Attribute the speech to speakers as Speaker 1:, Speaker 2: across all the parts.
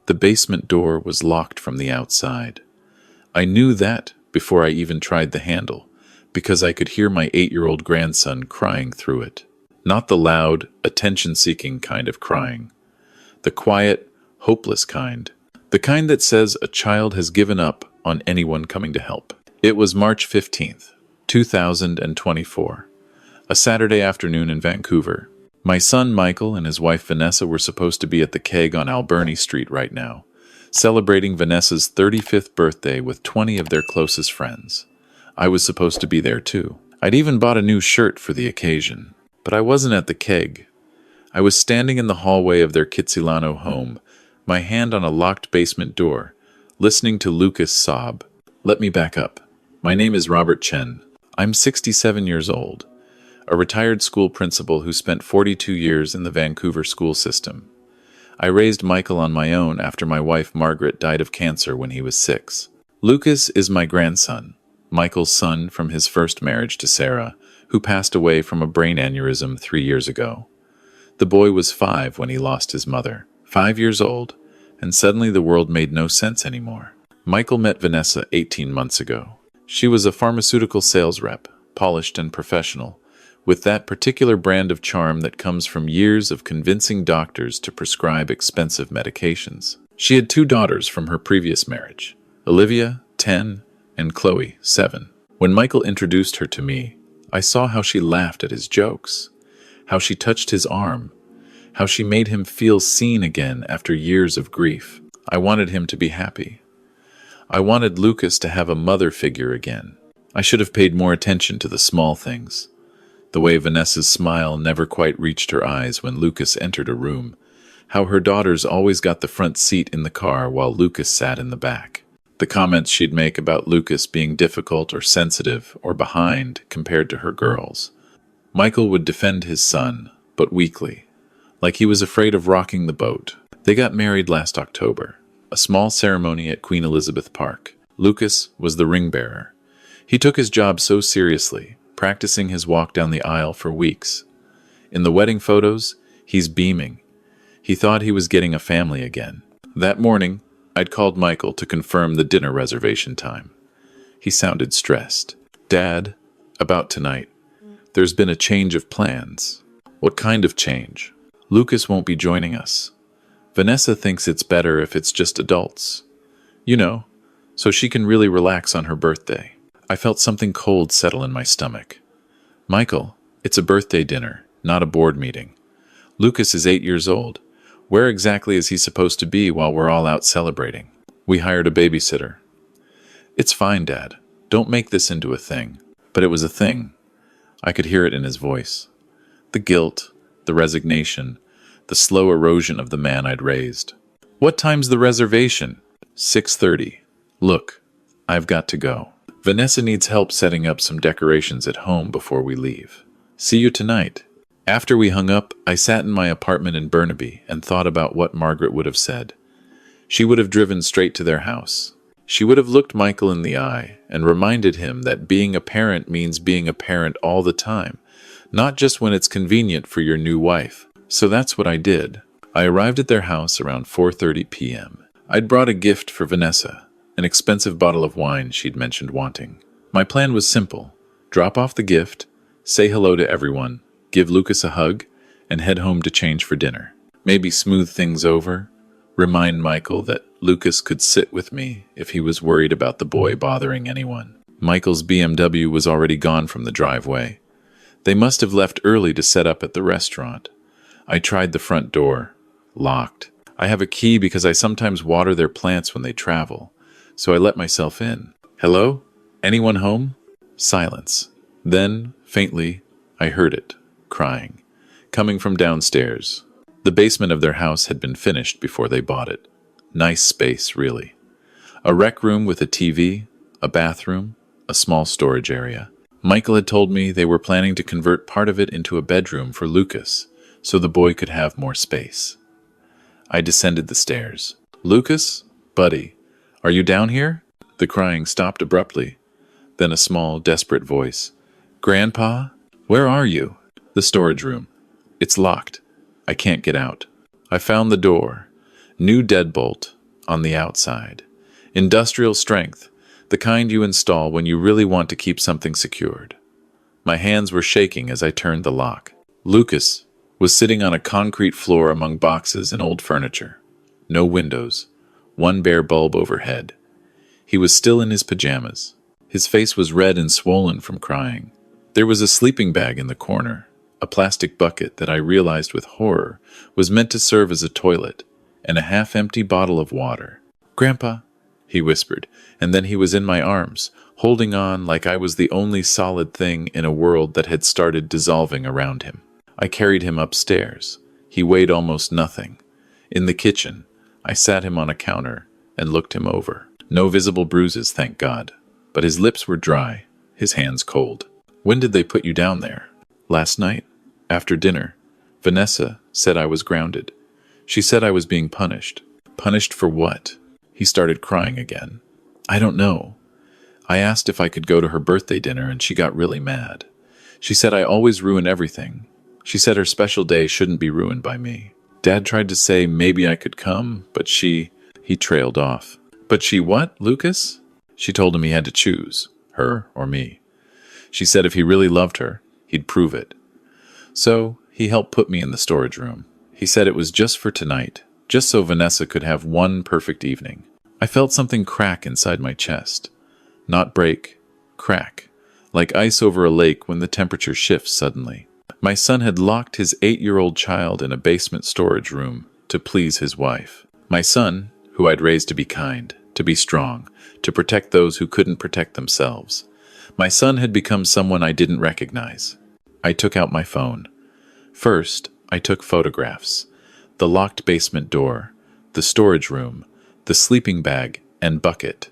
Speaker 1: The basement door was locked from the outside. I knew that before I even tried the handle, because I could hear my 8-year-old grandson crying through it. Not the loud, attention-seeking kind of crying. The quiet, hopeless kind. The kind that says a child has given up on anyone coming to help. It was March 15th, 2024, a Saturday afternoon in Vancouver. My son Michael and his wife Vanessa were supposed to be at the keg on Alberni Street right now, celebrating Vanessa's 35th birthday with 20 of their closest friends. I was supposed to be there too. I'd even bought a new shirt for the occasion. But I wasn't at the keg. I was standing in the hallway of their Kitsilano home, my hand on a locked basement door, listening to Lucas sob. Let me back up. My name is Robert Chen. I'm 67 years old, a retired school principal who spent 42 years in the Vancouver school system. I raised Michael on my own after my wife Margaret died of cancer when he was 6. Lucas is my grandson, Michael's son from his first marriage to Sarah, who passed away from a brain aneurysm 3 years ago. The boy was 5 when he lost his mother, 5 years old, and suddenly the world made no sense anymore. Michael met Vanessa 18 months ago. She was a pharmaceutical sales rep, polished and professional, with that particular brand of charm that comes from years of convincing doctors to prescribe expensive medications. She had 2 daughters from her previous marriage, Olivia, 10, and Chloe, 7. When Michael introduced her to me, I saw how she laughed at his jokes, how she touched his arm, how she made him feel seen again after years of grief. I wanted him to be happy. I wanted Lucas to have a mother figure again. I should have paid more attention to the small things. The way Vanessa's smile never quite reached her eyes when Lucas entered a room, how her daughters always got the front seat in the car while Lucas sat in the back. The comments she'd make about Lucas being difficult or sensitive or behind compared to her girls. Michael would defend his son, but weakly, like he was afraid of rocking the boat. They got married last October, a small ceremony at Queen Elizabeth Park. Lucas was the ring bearer. He took his job so seriously, practicing his walk down the aisle for weeks. In the wedding photos, he's beaming. He thought he was getting a family again. That morning, I'd called Michael to confirm the dinner reservation time. He sounded stressed. Dad, about tonight. There's been a change of plans. What kind of change? Lucas won't be joining us. Vanessa thinks it's better if it's just adults. You know, so she can really relax on her birthday. I felt something cold settle in my stomach. Michael, it's a birthday dinner, not a board meeting. Lucas is 8 years old. Where exactly is he supposed to be while we're all out celebrating? We hired a babysitter. It's fine, Dad. Don't make this into a thing. But it was a thing. I could hear it in his voice. The guilt, the resignation, the slow erosion of the man I'd raised. What time's the reservation? 6:30. Look, I've got to go. Vanessa needs help setting up some decorations at home before we leave. See you tonight. After we hung up, I sat in my apartment in Burnaby and thought about what Margaret would have said. She would have driven straight to their house. She would have looked Michael in the eye and reminded him that being a parent means being a parent all the time, not just when it's convenient for your new wife. So that's what I did. I arrived at their house around 4:30 p.m. I'd brought a gift for Vanessa, an expensive bottle of wine she'd mentioned wanting. My plan was simple. Drop off the gift, say hello to everyone, give Lucas a hug, and head home to change for dinner. Maybe smooth things over, remind Michael that Lucas could sit with me if he was worried about the boy bothering anyone. Michael's BMW was already gone from the driveway. They must have left early to set up at the restaurant. I tried the front door. Locked. I have a key because I sometimes water their plants when they travel, so I let myself in. Hello? Anyone home? Silence. Then, faintly, I heard it, crying, coming from downstairs. The basement of their house had been finished before they bought it. Nice space, really. A rec room with a TV, a bathroom, a small storage area. Michael had told me they were planning to convert part of it into a bedroom for Lucas, so the boy could have more space. I descended the stairs. Lucas? Buddy, are you down here? The crying stopped abruptly. Then a small, desperate voice. Grandpa? Where are you? The storage room. It's locked. I can't get out. I found the door. New deadbolt, on the outside. Industrial strength, the kind you install when you really want to keep something secured. My hands were shaking as I turned the lock. Lucas was sitting on a concrete floor among boxes and old furniture. No windows, one bare bulb overhead. He was still in his pajamas. His face was red and swollen from crying. There was a sleeping bag in the corner, a plastic bucket that I realized with horror was meant to serve as a toilet, and a half-empty bottle of water. "Grandpa," he whispered, and then he was in my arms, holding on like I was the only solid thing in a world that had started dissolving around him. I carried him upstairs. He weighed almost nothing. In the kitchen, I sat him on a counter and looked him over. No visible bruises, thank God, but his lips were dry, his hands cold. "When did they put you down there?" "Last night, after dinner. Vanessa said I was grounded. She said I was being punished." "Punished for what?" He started crying again. "I don't know. I asked if I could go to her birthday dinner and she got really mad. She said I always ruin everything. She said her special day shouldn't be ruined by me. Dad tried to say maybe I could come, but she..." He trailed off. "But she what, Lucas?" "She told him he had to choose, her or me. She said if he really loved her, he'd prove it. So he helped put me in the storage room. He said it was just for tonight, just so Vanessa could have one perfect evening." I felt something crack inside my chest. Not break, crack, like ice over a lake when the temperature shifts suddenly. My son had locked his 8-year-old child in a basement storage room to please his wife. My son, who I'd raised to be kind, to be strong, to protect those who couldn't protect themselves. My son had become someone I didn't recognize. I took out my phone. First, I took photographs. The locked basement door, the storage room, the sleeping bag and bucket.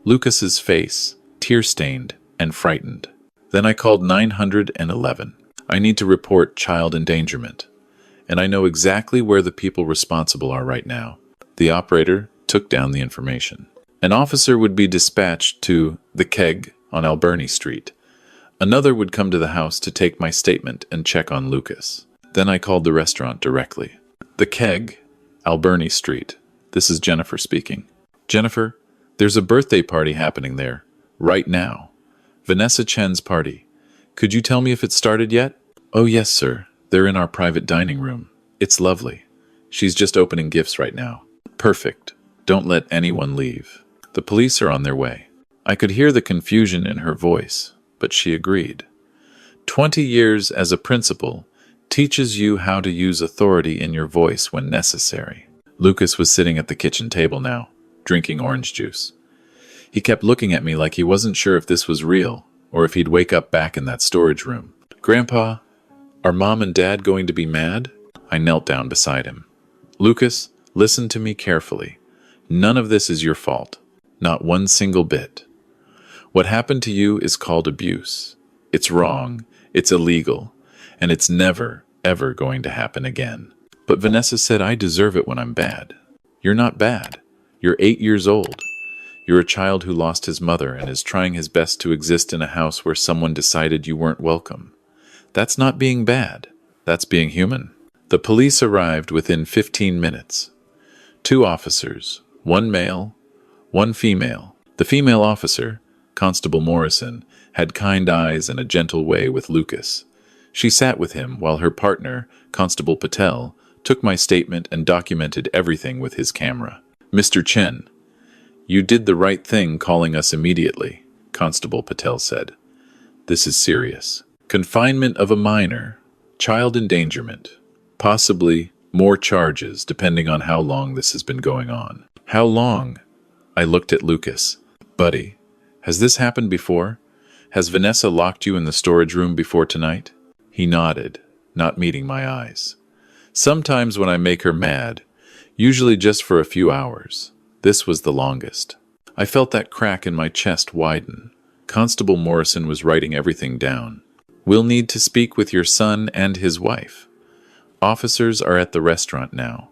Speaker 1: Lucas's face, tear-stained and frightened. Then I called 911. I need to report child endangerment. And I know exactly where the people responsible are right now. The operator took down the information. An officer would be dispatched to the Keg on Alberni Street. Another would come to the house to take my statement and check on Lucas. Then I called the restaurant directly. "The Keg, Alberni Street. This is Jennifer speaking." "Jennifer, there's a birthday party happening there, right now. Vanessa Chen's party. Could you tell me if it started yet?" "Oh yes, sir. They're in our private dining room. It's lovely. She's just opening gifts right now." "Perfect. Don't let anyone leave. The police are on their way." I could hear the confusion in her voice, but she agreed. 20 years as a principal teaches you how to use authority in your voice when necessary. Lucas was sitting at the kitchen table now, drinking orange juice. He kept looking at me like he wasn't sure if this was real, or if he'd wake up back in that storage room. "Grandpa, are Mom and Dad going to be mad?" I knelt down beside him. "Lucas, listen to me carefully. None of this is your fault. Not one single bit. What happened to you is called abuse. It's wrong, it's illegal, and it's never, ever going to happen again. But Vanessa said I deserve it when I'm bad. You're not bad. You're 8 years old. You're a child who lost his mother and is trying his best to exist in a house where someone decided you weren't welcome. That's not being bad. That's being human." The police arrived within 15 minutes. 2 officers, 1 male, 1 female. The female officer, Constable Morrison, had kind eyes and a gentle way with Lucas. She sat with him while her partner, Constable Patel, took my statement and documented everything with his camera. "Mr. Chen, you did the right thing calling us immediately," Constable Patel said. "This is serious. Confinement of a minor, child endangerment, possibly more charges depending on how long this has been going on." "How long?" I looked at Lucas. "Buddy, has this happened before? Has Vanessa locked you in the storage room before tonight?" He nodded, not meeting my eyes. "Sometimes when I make her mad, usually just for a few hours. This was the longest." I felt that crack in my chest widen. Constable Morrison was writing everything down. "We'll need to speak with your son and his wife. Officers are at the restaurant now.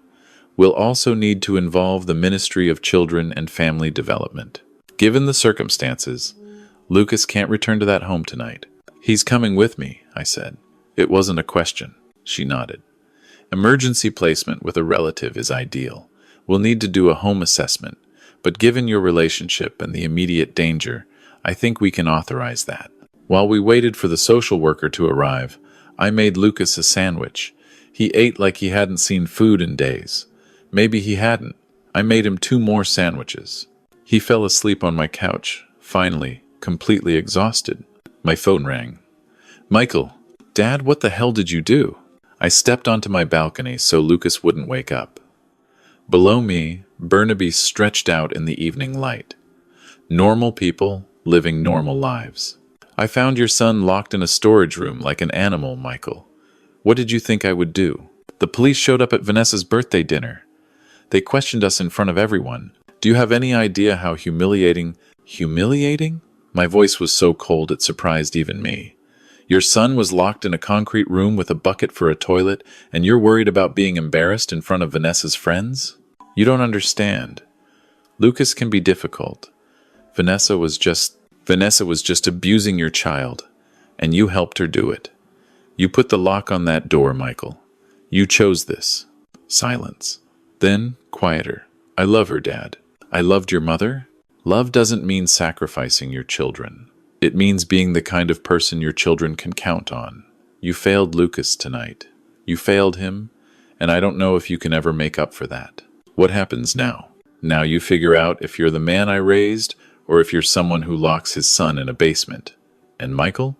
Speaker 1: We'll also need to involve the Ministry of Children and Family Development. Given the circumstances, Lucas can't return to that home tonight." "He's coming with me," I said. "It wasn't a question." She nodded. "Emergency placement with a relative is ideal, We'll need to do a home assessment, but given your relationship and the immediate danger, I think we can authorize that. While we waited for the social worker to arrive, I made Lucas a sandwich. He ate like he hadn't seen food in days. Maybe he hadn't. I made him 2 more sandwiches. He fell asleep on my couch, finally, completely exhausted. My phone rang. "Michael, Dad, what the hell did you do?" I stepped onto my balcony so Lucas wouldn't wake up. Below me, Burnaby stretched out in the evening light. Normal people living normal lives. "I found your son locked in a storage room like an animal, Michael. What did you think I would do? The police showed up at Vanessa's birthday dinner. They questioned us in front of everyone. Do you have any idea how humiliating—" Humiliating? My voice was so cold it surprised even me. Your son was locked in a concrete room with a bucket for a toilet, and you're worried about being embarrassed in front of Vanessa's friends? You don't understand. Lucas can be difficult. Vanessa was just abusing your child, and you helped her do it. You put the lock on that door, Michael. You chose this." Silence. Then, quieter. "I love her, Dad." "I loved your mother?" Love doesn't mean sacrificing your children. It means being the kind of person your children can count on. You failed Lucas tonight. You failed him, and I don't know if you can ever make up for that. What happens now? Now you figure out if you're the man I raised or if you're someone who locks his son in a basement. And Michael?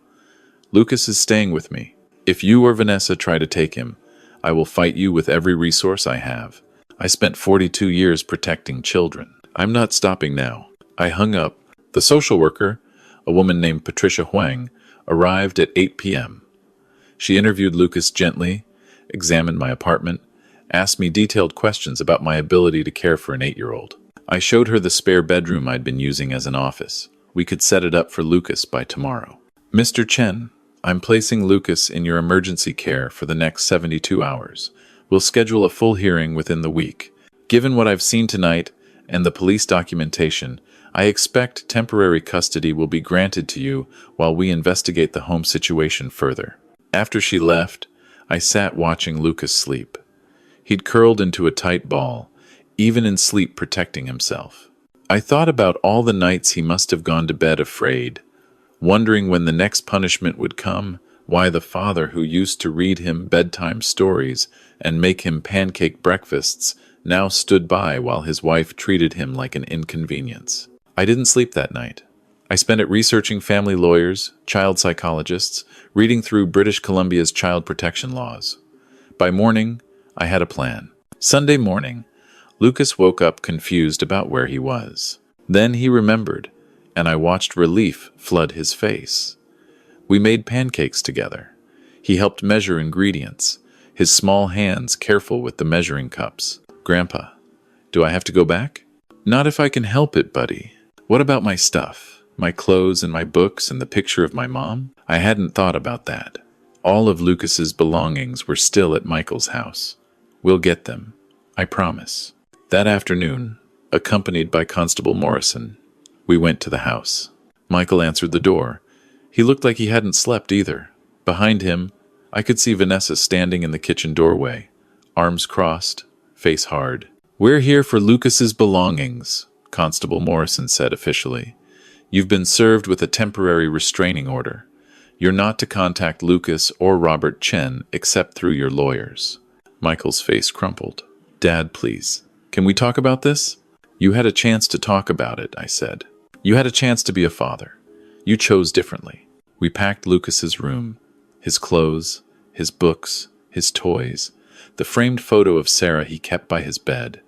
Speaker 1: Lucas is staying with me. If you or Vanessa try to take him, I will fight you with every resource I have. I spent 42 years protecting children. I'm not stopping now. I hung up. The social worker, a woman named Patricia Huang, arrived at 8 p.m. She interviewed Lucas gently, examined my apartment, asked me detailed questions about my ability to care for an 8-year-old. I showed her the spare bedroom I'd been using as an office. We could set it up for Lucas by tomorrow. "Mr. Chen, I'm placing Lucas in your emergency care for the next 72 hours. We'll schedule a full hearing within the week. Given what I've seen tonight and the police documentation, I expect temporary custody will be granted to you while we investigate the home situation further." After she left, I sat watching Lucas sleep. He'd curled into a tight ball, even in sleep protecting himself. I thought about all the nights he must have gone to bed afraid, wondering when the next punishment would come, why the father who used to read him bedtime stories and make him pancake breakfasts now stood by while his wife treated him like an inconvenience. I didn't sleep that night. I spent it researching family lawyers, child psychologists, reading through British Columbia's child protection laws. By morning, I had a plan. Sunday morning, Lucas woke up confused about where he was. Then he remembered, and I watched relief flood his face. We made pancakes together. He helped measure ingredients, his small hands careful with the measuring cups. "Grandpa, do I have to go back?" "Not if I can help it, buddy." "What about my stuff? My clothes and my books and the picture of my mom?" I hadn't thought about that. All of Lucas's belongings were still at Michael's house. "We'll get them. I promise." That afternoon, accompanied by Constable Morrison, we went to the house. Michael answered the door. He looked like he hadn't slept either. Behind him, I could see Vanessa standing in the kitchen doorway, arms crossed, face hard. "We're here for Lucas's belongings," Constable Morrison said officially. "You've been served with a temporary restraining order. You're not to contact Lucas or Robert Chen except through your lawyers." Michael's face crumpled. "Dad, please. Can we talk about this?" "You had a chance to talk about it," I said. "You had a chance to be a father. You chose differently." We packed Lucas's room, his clothes, his books, his toys, the framed photo of Sarah he kept by his bed.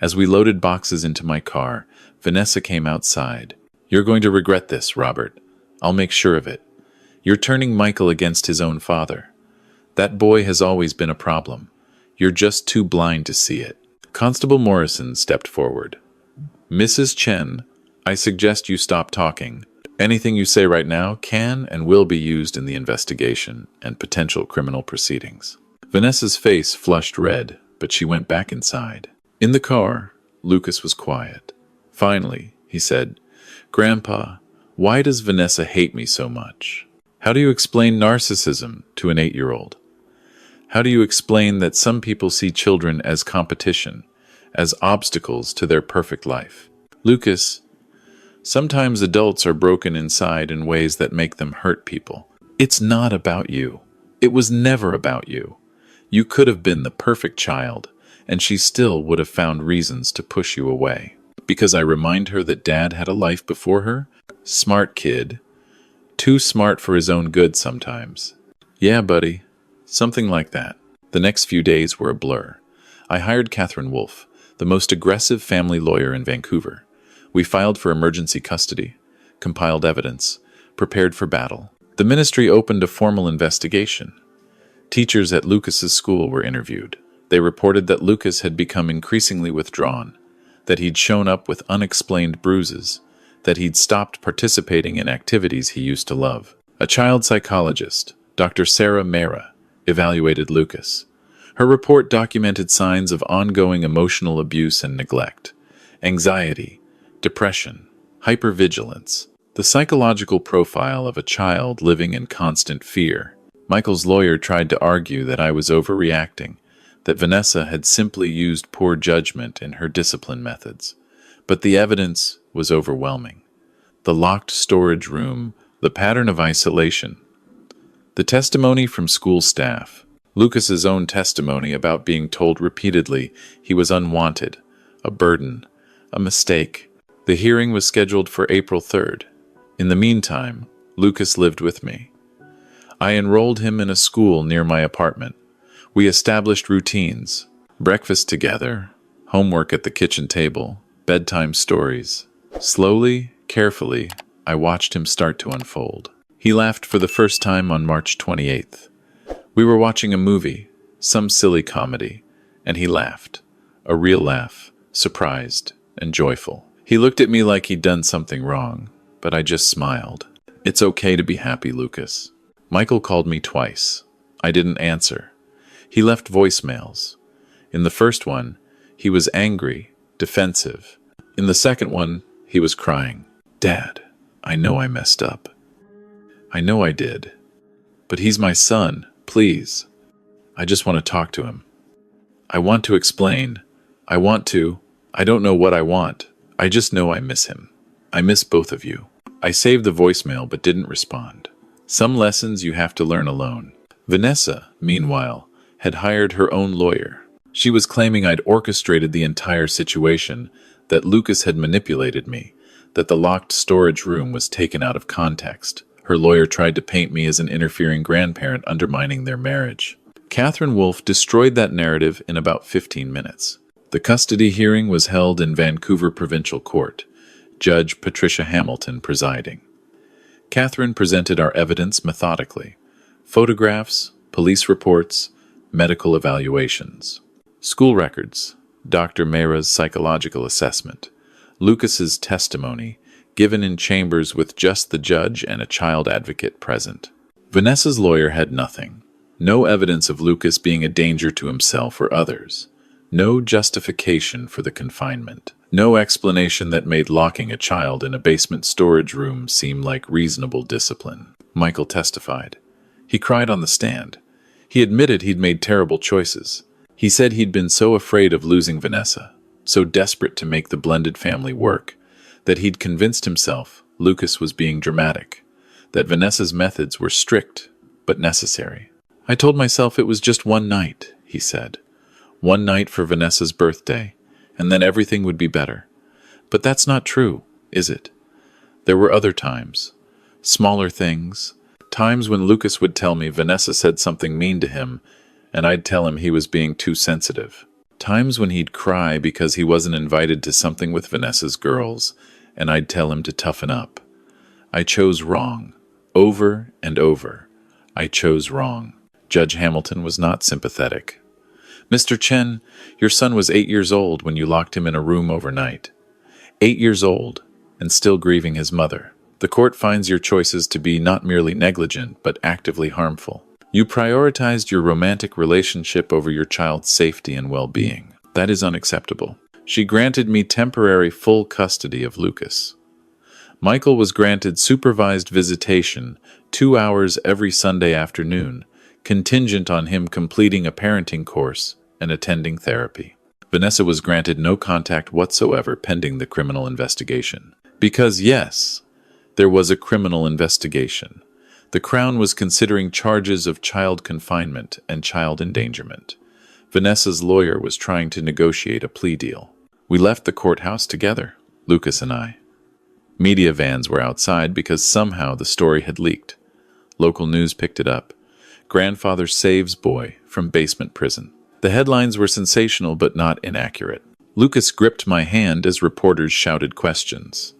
Speaker 1: As we loaded boxes into my car, Vanessa came outside. "You're going to regret this, Robert. I'll make sure of it. You're turning Michael against his own father. That boy has always been a problem. You're just too blind to see it." Constable Morrison stepped forward. "Mrs. Chen, I suggest you stop talking. Anything you say right now can and will be used in the investigation and potential criminal proceedings." Vanessa's face flushed red, but she went back inside. In the car, Lucas was quiet. Finally, he said, "Grandpa, why does Vanessa hate me so much? How do you explain narcissism to an 8-year-old? How do you explain that some people see children as competition, as obstacles to their perfect life. Lucas, sometimes adults are broken inside in ways that make them hurt people. It's not about you. It was never about you. You could have been the perfect child, and she still would have found reasons to push you away. Because I remind her that Dad had a life before her? Smart kid. Too smart for his own good sometimes. Yeah, buddy. Something like that. The next few days were a blur. I hired Catherine Wolfe, the most aggressive family lawyer in Vancouver. We filed for emergency custody, compiled evidence, prepared for battle. The ministry opened a formal investigation. Teachers at Lucas's school were interviewed. They reported that Lucas had become increasingly withdrawn, that he'd shown up with unexplained bruises, that he'd stopped participating in activities he used to love. A child psychologist, Dr. Sarah Mehra, evaluated Lucas. Her report documented signs of ongoing emotional abuse and neglect, anxiety, depression, hypervigilance, the psychological profile of a child living in constant fear. Michael's lawyer tried to argue that I was overreacting, that Vanessa had simply used poor judgment in her discipline methods. But the evidence was overwhelming. The locked storage room, the pattern of isolation, the testimony from school staff, Lucas's own testimony about being told repeatedly he was unwanted, a burden, a mistake. The hearing was scheduled for April 3rd. In the meantime, Lucas lived with me. I enrolled him in a school near my apartment. We established routines, breakfast together, homework at the kitchen table, bedtime stories. Slowly, carefully, I watched him start to unfold. He laughed for the first time on March 28th. We were watching a movie, some silly comedy, and he laughed. A real laugh, surprised and joyful. He looked at me like he'd done something wrong, but I just smiled. It's okay to be happy, Lucas. Michael called me twice. I didn't answer. He left voicemails. In the first one, he was angry, defensive. In the second one, he was crying. Dad, I know I messed up. I know I did. But he's my son, please. I just want to talk to him. I want to explain. I don't know what I want. I just know I miss him. I miss both of you. I saved the voicemail but didn't respond. Some lessons you have to learn alone. Vanessa, meanwhile, had hired her own lawyer. She was claiming I'd orchestrated the entire situation, that Lucas had manipulated me, that the locked storage room was taken out of context. Her lawyer tried to paint me as an interfering grandparent undermining their marriage. Catherine Wolfe destroyed that narrative in about 15 minutes. The custody hearing was held in Vancouver Provincial Court, Judge Patricia Hamilton presiding. Catherine presented our evidence methodically. Photographs, police reports, medical evaluations. School records, Dr. Mehra's psychological assessment, Lucas's testimony, given in chambers with just the judge and a child advocate present. Vanessa's lawyer had nothing. No evidence of Lucas being a danger to himself or others. No justification for the confinement. No explanation that made locking a child in a basement storage room seem like reasonable discipline. Michael testified. He cried on the stand. He admitted he'd made terrible choices. He said he'd been so afraid of losing Vanessa, so desperate to make the blended family work, that he'd convinced himself Lucas was being dramatic, that Vanessa's methods were strict but necessary. I told myself it was just one night, he said. One night for Vanessa's birthday, and then everything would be better. But that's not true, is it? There were other times, smaller things, times when Lucas would tell me Vanessa said something mean to him, and I'd tell him he was being too sensitive. Times when he'd cry because he wasn't invited to something with Vanessa's girls, and I'd tell him to toughen up. I chose wrong. Over and over. I chose wrong. Judge Hamilton was not sympathetic. Mr. Chen, your son was 8 years old when you locked him in a room overnight. 8 years old, and still grieving his mother. The court finds your choices to be not merely negligent, but actively harmful. You prioritized your romantic relationship over your child's safety and well-being. That is unacceptable. She granted me temporary full custody of Lucas. Michael was granted supervised visitation 2 hours every Sunday afternoon, contingent on him completing a parenting course and attending therapy. Vanessa was granted no contact whatsoever pending the criminal investigation. Because yes, there was a criminal investigation. The Crown was considering charges of child confinement and child endangerment. Vanessa's lawyer was trying to negotiate a plea deal. We left the courthouse together, Lucas and I. Media vans were outside because somehow the story had leaked. Local news picked it up. Grandfather saves boy from basement prison. The headlines were sensational but not inaccurate. Lucas gripped my hand as reporters shouted questions.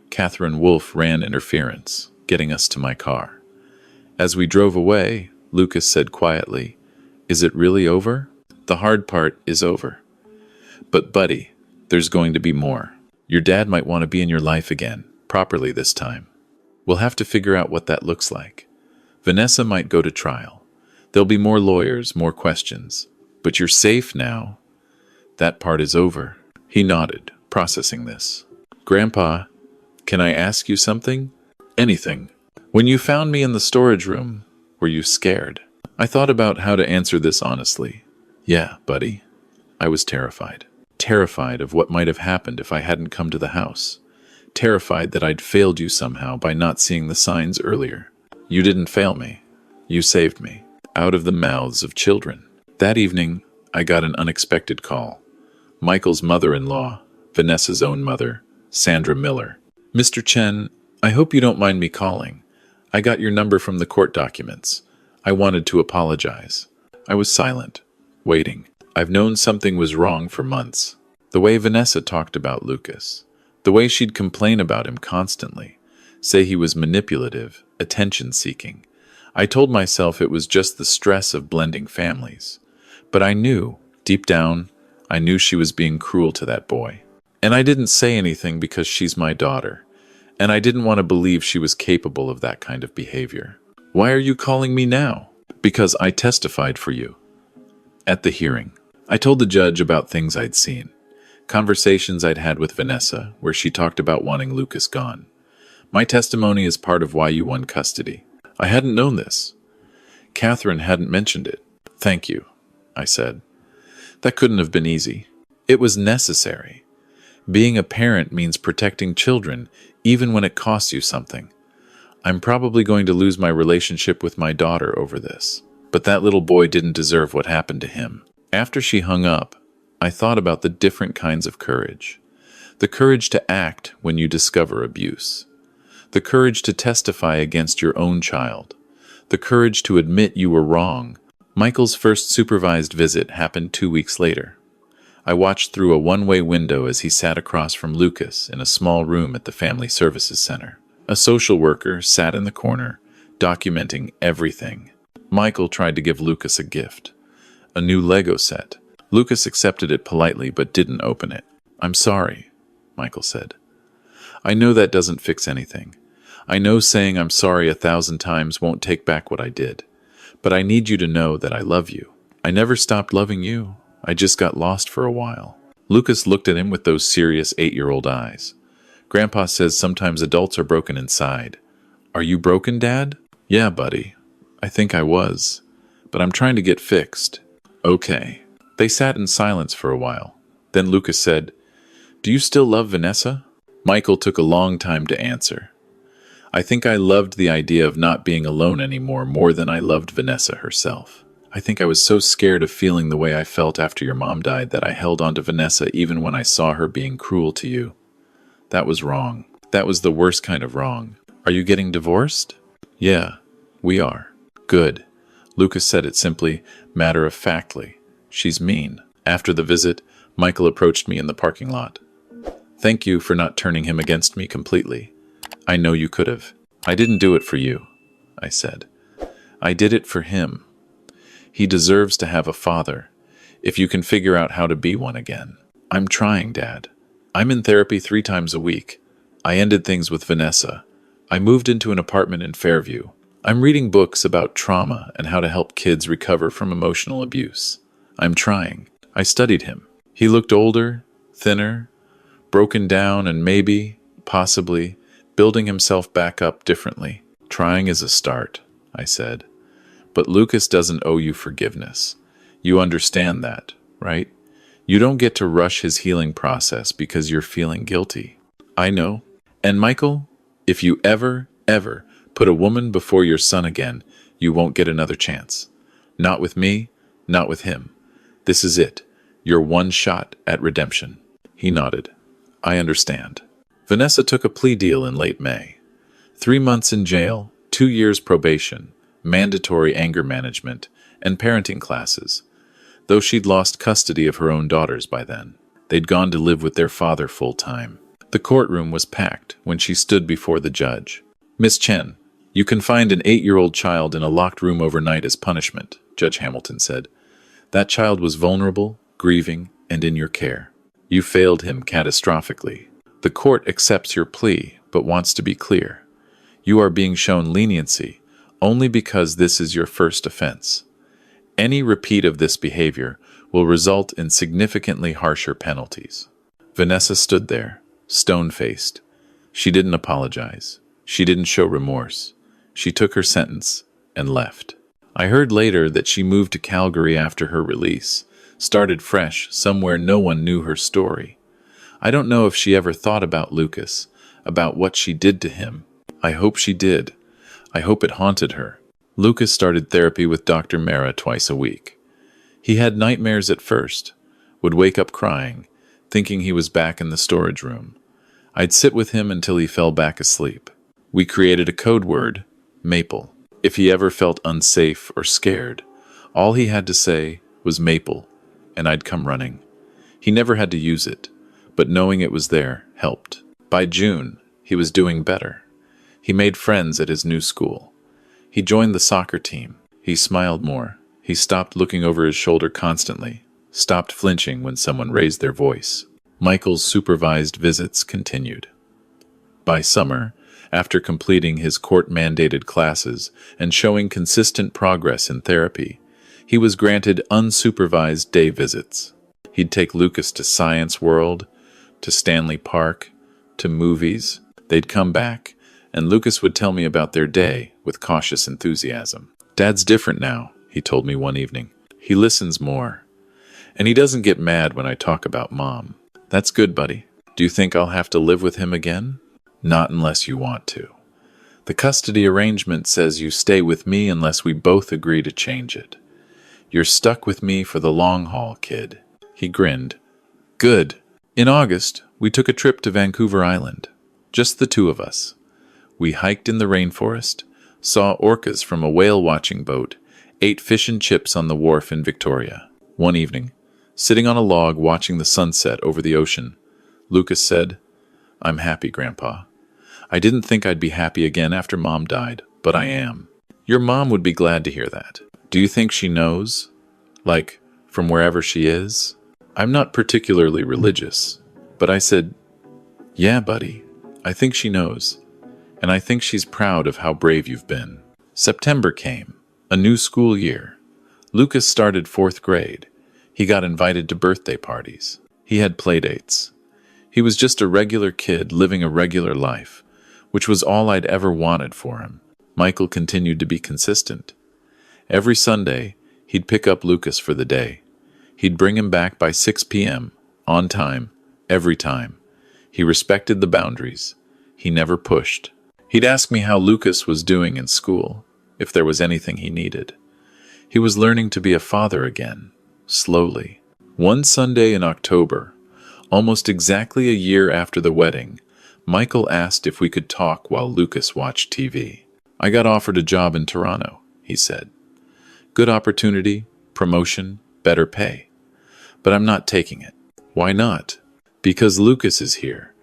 Speaker 1: Catherine Wolfe ran interference, getting us to my car. As we drove away, Lucas said quietly, "Is it really over?" "The hard part is over. But buddy, there's going to be more. Your dad might want to be in your life again, properly this time. We'll have to figure out what that looks like. Vanessa might go to trial. There'll be more lawyers, more questions. But you're safe now. That part is over." He nodded, processing this. "Grandpa, can I ask you something?" "Anything." "When you found me in the storage room, were you scared?" I thought about how to answer this honestly. "Yeah, buddy." I was terrified. Terrified of what might have happened if I hadn't come to the house. Terrified that I'd failed you somehow by not seeing the signs earlier. You didn't fail me. You saved me. Out of the mouths of children. That evening, I got an unexpected call. Michael's mother-in-law, Vanessa's own mother, Sandra Miller. "Mr. Chen, I hope you don't mind me calling. I got your number from the court documents. I wanted to apologize." I was silent, waiting. I've known something was wrong for months. The way Vanessa talked about Lucas. The way she'd complain about him constantly. Say he was manipulative, attention-seeking. I told myself it was just the stress of blending families. But I knew, deep down, I knew she was being cruel to that boy. And I didn't say anything because she's my daughter. And I didn't want to believe she was capable of that kind of behavior. "Why are you calling me now?" "Because I testified for you." At the hearing, I told the judge about things I'd seen. Conversations I'd had with Vanessa, where she talked about wanting Lucas gone. My testimony is part of why you won custody. I hadn't known this. Catherine hadn't mentioned it. "Thank you," I said. "That couldn't have been easy. It was necessary. Being a parent means protecting children, even when it costs you something. I'm probably going to lose my relationship with my daughter over this. But that little boy didn't deserve what happened to him." After she hung up, I thought about the different kinds of courage. The courage to act when you discover abuse. The courage to testify against your own child. The courage to admit you were wrong. Michael's first supervised visit happened 2 weeks later. I watched through a one-way window as he sat across from Lucas in a small room at the Family Services Center. A social worker sat in the corner, documenting everything. Michael tried to give Lucas a gift. A new Lego set. Lucas accepted it politely but didn't open it. "I'm sorry," Michael said. "I know that doesn't fix anything. I know saying I'm sorry 1,000 times won't take back what I did. But I need you to know that I love you. I never stopped loving you. I just got lost for a while." Lucas looked at him with those serious 8-year-old eyes. "Grandpa says sometimes adults are broken inside. Are you broken, Dad?" "Yeah, buddy. I think I was. But I'm trying to get fixed." "Okay." They sat in silence for a while. Then Lucas said, "Do you still love Vanessa?" Michael took a long time to answer. "I think I loved the idea of not being alone anymore more than I loved Vanessa herself. I think I was so scared of feeling the way I felt after your mom died that I held on to Vanessa even when I saw her being cruel to you. That was wrong. That was the worst kind of wrong. Are you getting divorced?" "Yeah, we are." "Good." Lucas said it simply, matter-of-factly. "She's mean." After the visit, Michael approached me in the parking lot. "Thank you for not turning him against me completely. I know you could have." "I didn't do it for you," I said. "I did it for him. He deserves to have a father, if you can figure out how to be one again." "I'm trying, Dad. I'm in therapy 3 times a week. I ended things with Vanessa. I moved into an apartment in Fairview. I'm reading books about trauma and how to help kids recover from emotional abuse. I'm trying." I studied him. He looked older, thinner, broken down, and maybe, possibly, building himself back up differently. "Trying is a start," I said. "But Lucas doesn't owe you forgiveness. You understand that, right? You don't get to rush his healing process because you're feeling guilty. I know. And Michael, if you ever put a woman before your son again, you won't get another chance. Not with me, not with him. This is it. Your one shot at redemption. He nodded. I understand. Vanessa took a plea deal in late May. 3 months in jail, 2 years probation, mandatory anger management, and parenting classes. Though she'd lost custody of her own daughters by then. They'd gone to live with their father full-time. The courtroom was packed when she stood before the judge. Miss Chen, you confined an 8-year-old child in a locked room overnight as punishment, Judge Hamilton said. That child was vulnerable, grieving, and in your care. You failed him catastrophically. The court accepts your plea, but wants to be clear. You are being shown leniency only because this is your first offense. Any repeat of this behavior will result in significantly harsher penalties. Vanessa stood there, stone-faced. She didn't apologize. She didn't show remorse. She took her sentence and left. I heard later that she moved to Calgary after her release, started fresh somewhere no one knew her story. I don't know if she ever thought about Lucas, about what she did to him. I hope she did. I hope it haunted her. Lucas started therapy with Dr. Mara twice a week. He had nightmares at first, would wake up crying, thinking he was back in the storage room. I'd sit with him until he fell back asleep. We created a code word, Maple. If he ever felt unsafe or scared, all he had to say was Maple, and I'd come running. He never had to use it, but knowing it was there helped. By June, he was doing better. He made friends at his new school. He joined the soccer team. He smiled more. He stopped looking over his shoulder constantly, stopped flinching when someone raised their voice. Michael's supervised visits continued. By summer, after completing his court-mandated classes and showing consistent progress in therapy, he was granted unsupervised day visits. He'd take Lucas to Science World, to Stanley Park, to movies. They'd come back, and Lucas would tell me about their day with cautious enthusiasm. Dad's different now, he told me one evening. He listens more. And he doesn't get mad when I talk about Mom. That's good, buddy. Do you think I'll have to live with him again? Not unless you want to. The custody arrangement says you stay with me unless we both agree to change it. You're stuck with me for the long haul, kid. He grinned. Good. In August, we took a trip to Vancouver Island. Just the two of us. We hiked in the rainforest, saw orcas from a whale-watching boat, ate fish and chips on the wharf in Victoria. One evening, sitting on a log watching the sunset over the ocean, Lucas said, I'm happy, Grandpa. I didn't think I'd be happy again after Mom died, but I am. Your mom would be glad to hear that. Do you think she knows? Like, from wherever she is? I'm not particularly religious, but I said, yeah, buddy, I think she knows. And I think she's proud of how brave you've been. September came, a new school year. Lucas started 4th grade. He got invited to birthday parties. He had playdates. He was just a regular kid living a regular life, which was all I'd ever wanted for him. Michael continued to be consistent. Every Sunday, he'd pick up Lucas for the day. He'd bring him back by 6 p.m., on time, every time. He respected the boundaries. He never pushed. He'd ask me how Lucas was doing in school, if there was anything he needed. He was learning to be a father again, slowly. One Sunday in October, almost exactly a year after the wedding, Michael asked if we could talk while Lucas watched TV. I got offered a job in Toronto, he said. Good opportunity, promotion, better pay. But I'm not taking it. Why not? Because Lucas is here.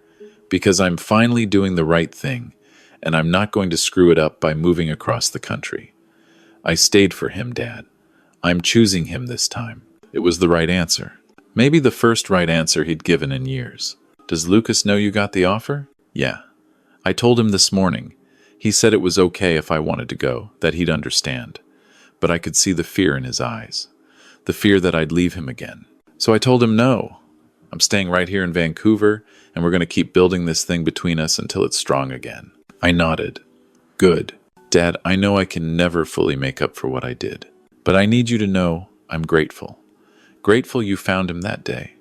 Speaker 1: Because I'm finally doing the right thing, and I'm not going to screw it up by moving across the country. I stayed for him, Dad. I'm choosing him this time. It was the right answer. Maybe the first right answer he'd given in years. Does Lucas know you got the offer? Yeah. I told him this morning. He said it was okay if I wanted to go, that he'd understand. But I could see the fear in his eyes. The fear that I'd leave him again. So I told him no. I'm staying right here in Vancouver, and we're going to keep building this thing between us until it's strong again. I nodded. Good. Dad, I know I can never fully make up for what I did. But I need you to know I'm grateful. Grateful you found him that day.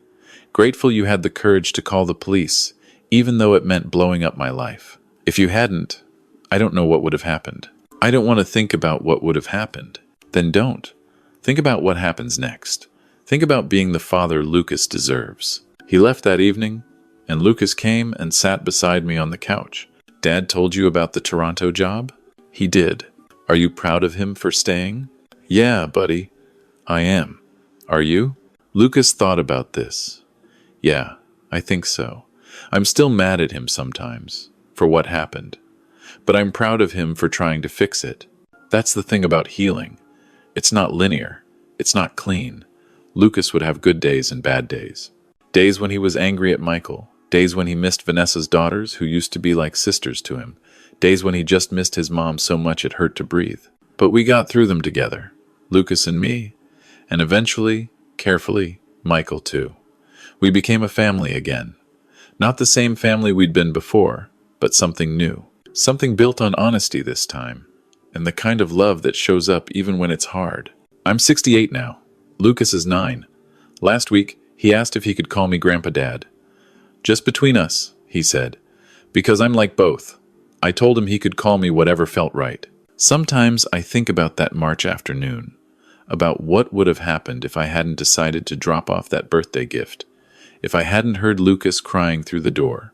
Speaker 1: Grateful you had the courage to call the police, even though it meant blowing up my life. If you hadn't, I don't know what would have happened. I don't want to think about what would have happened. Then don't. Think about what happens next. Think about being the father Lucas deserves. He left that evening, and Lucas came and sat beside me on the couch. Dad told you about the Toronto job? He did. Are you proud of him for staying? Yeah, buddy. I am. Are you? Lucas thought about this. Yeah, I think so. I'm still mad at him sometimes, for what happened. But I'm proud of him for trying to fix it. That's the thing about healing. It's not linear. It's not clean. Lucas would have good days and bad days. Days when he was angry at Michael. Days when he missed Vanessa's daughters, who used to be like sisters to him. Days when he just missed his mom so much it hurt to breathe. But we got through them together, Lucas and me, and eventually, carefully, Michael too. We became a family again. Not the same family we'd been before, but something new. Something built on honesty this time, and the kind of love that shows up even when it's hard. I'm 68 now. Lucas is 9. Last week, he asked if he could call me Grandpa Dad. Just between us, he said, because I'm like both. I told him he could call me whatever felt right. Sometimes I think about that March afternoon, about what would have happened if I hadn't decided to drop off that birthday gift, if I hadn't heard Lucas crying through the door.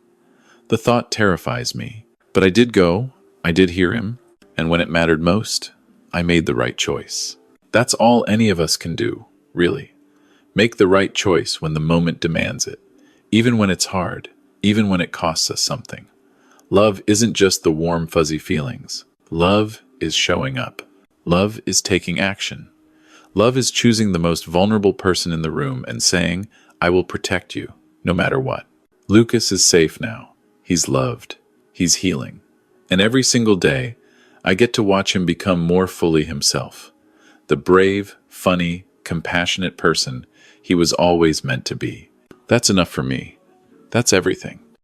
Speaker 1: The thought terrifies me. But I did go, I did hear him, and when it mattered most, I made the right choice. That's all any of us can do, really. Make the right choice when the moment demands it, even when it's hard, even when it costs us something. Love isn't just the warm, fuzzy feelings. Love is showing up. Love is taking action. Love is choosing the most vulnerable person in the room and saying, I will protect you, no matter what. Lucas is safe now. He's loved. He's healing. And every single day, I get to watch him become more fully himself. The brave, funny, compassionate person he was always meant to be. That's enough for me. That's everything.